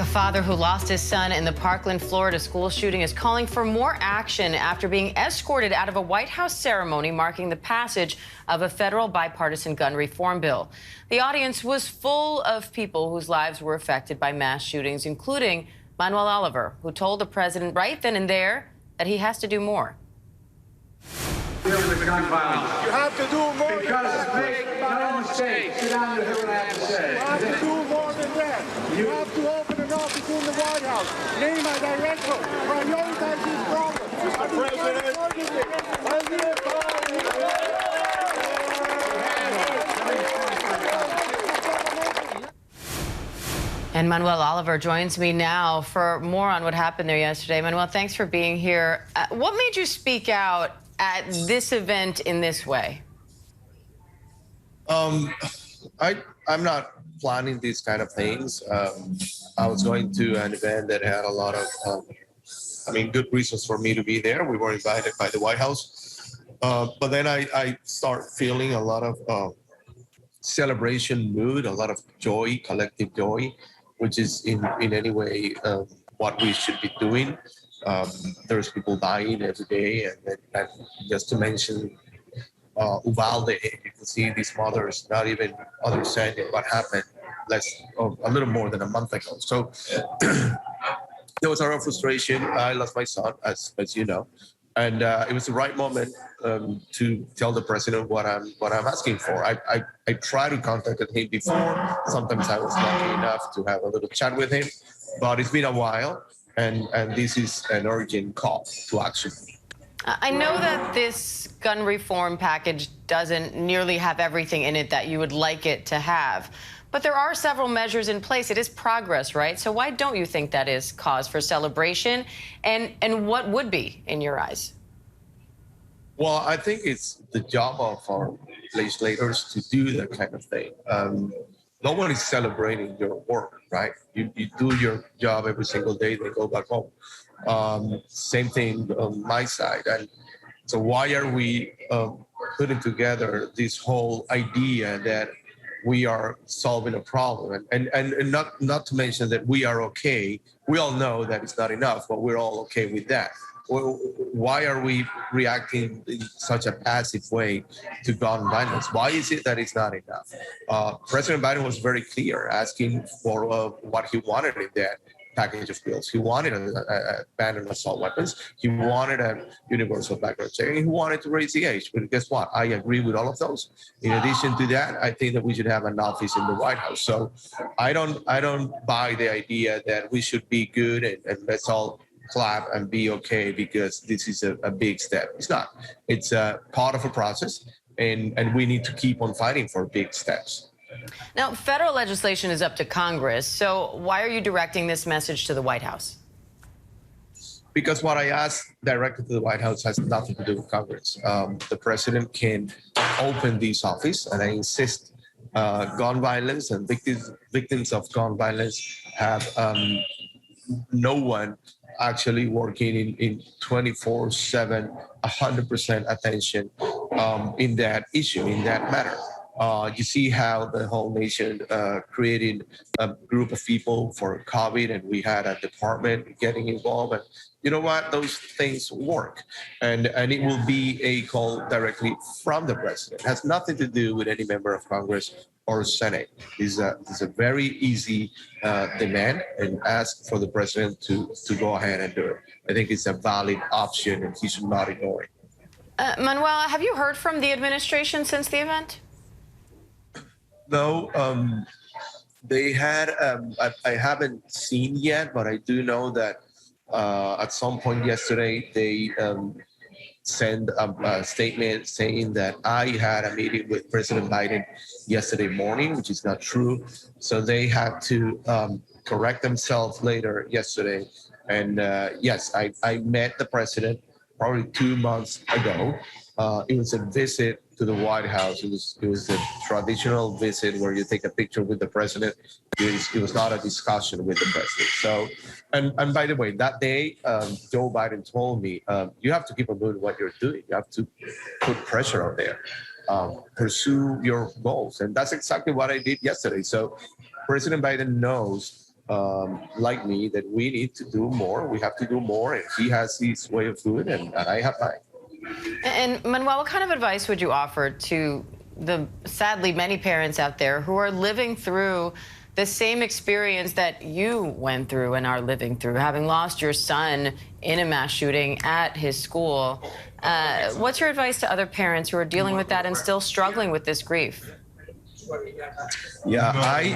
A father who lost his son in the Parkland, Florida school shooting is calling for more action after being escorted out of a White House ceremony marking the passage of a federal bipartisan gun reform bill. The audience was full of people whose lives were affected by mass shootings, including Manuel Oliver, who told the president right then and there that he has to do more. You have to do more. Because make no mistake. Sit down and hear what I have to say. You have to do more than that. You have to open an office in the White House. Name a director. Prioritize these problems. And Manuel Oliver joins me now for more on what happened there yesterday. Manuel, thanks for being here. What made you speak out at this event in this way? I'm not planning these kind of things. I was going to an event that had a lot of, good reasons for me to be there. We were invited by the White House. But then I start feeling a lot of celebration mood, a lot of joy, collective joy, which is in any way what we should be doing. There's people dying every day, and just to mention Uvalde, you can see these mothers not even understanding what happened a little more than a month ago. So there was a lot of frustration. I lost my son, as you know, and it was the right moment to tell the president what I'm asking for. I tried to contact him before. Sometimes I was lucky enough to have a little chat with him, but it's been a while. And this is an urgent call to action. I know that this gun reform package doesn't nearly have everything in it that you would like it to have, but there are several measures in place. It is progress, right? So why don't you think that is cause for celebration? And what would be in your eyes? Well, I think it's the job of our legislators to do that kind of thing. No one is celebrating your work, right? You do your job every single day, then go back home. Same thing on my side. And so why are we putting together this whole idea that we are solving a problem? And not to mention that we are okay. We all know that it's not enough, but we're all okay with that. Why are we reacting in such a passive way to gun violence? Why is it that it's not enough? President Biden was very clear, asking for what he wanted in that package of bills. He wanted a ban on assault weapons. He wanted a universal background check. And he wanted to raise the age. But guess what? I agree with all of those. In addition to that, I think that we should have an office in the White House. So I don't buy the idea that we should be good and let's all clap and be okay because this is a big step. It's not. It's a part of a process, and we need to keep on fighting for big steps. Now, federal legislation is up to Congress, so why are you directing this message to the White House? Because what I asked directly to the White House has nothing to do with Congress. The president can open this office, and I insist gun violence and victims of gun violence have no one actually working in 24/7, 100% attention in that issue, in that matter. You see how the whole nation created a group of people for COVID, and we had a department getting involved. And you know what? Those things work. And it will be a call directly from the president. It has nothing to do with any member of Congress or Senate. It's a very easy demand, and ask for the president to go ahead and do it. I think it's a valid option, and he should not ignore it. Manuel, have you heard from the administration since the event? No, they had, I haven't seen yet, but I do know that at some point yesterday, they sent a statement saying that I had a meeting with President Biden yesterday morning, which is not true. So they had to correct themselves later yesterday. And yes, I met the president probably 2 months ago. It was a visit to the White House. It was a traditional visit where you take a picture with the president. It was not a discussion with the president. So, and by the way, that day, Joe Biden told me, you have to keep on doing what you're doing. You have to put pressure out there, pursue your goals. And that's exactly what I did yesterday. So President Biden knows like me, that we need to do more. We have to do more, and he has his way of doing it, and I have mine. And Manuel, what kind of advice would you offer to the sadly many parents out there who are living through the same experience that you went through and are living through, having lost your son in a mass shooting at his school? What's your advice to other parents who are dealing with that and still struggling with this grief? Yeah,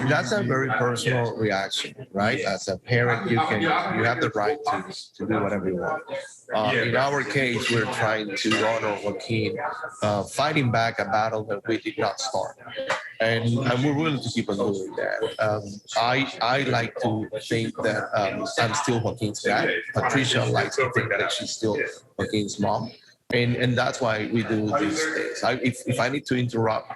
that's a very personal reaction, right? As a parent, you have the right to do whatever you want. In our case, we're trying to honor Joaquin, fighting back a battle that we did not start, and we're willing to keep on doing that. I like to think that I'm still Joaquin's dad. Patricia likes to think that she's still Joaquin's mom, and that's why we do these things. If I need to interrupt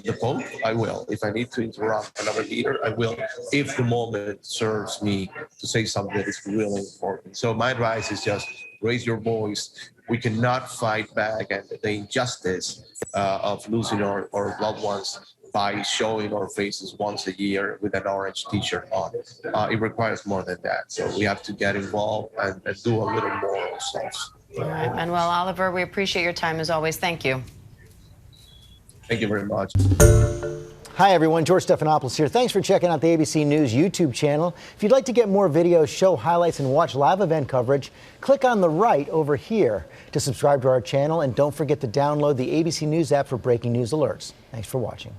the vote, I will. If I need to interrupt another leader, I will, if the moment serves me to say something that is really important. So my advice is just raise your voice. We cannot fight back at the injustice of losing our loved ones by showing our faces once a year with an orange t-shirt on. It requires more than that. So we have to get involved and do a little more ourselves. All right, Manuel Oliver, we appreciate your time as always. Thank you. Thank you very much. Hi, everyone. George Stephanopoulos here. Thanks for checking out the ABC News YouTube channel. If you'd like to get more videos, show highlights, and watch live event coverage, click on the right over here to subscribe to our channel. And don't forget to download the ABC News app for breaking news alerts. Thanks for watching.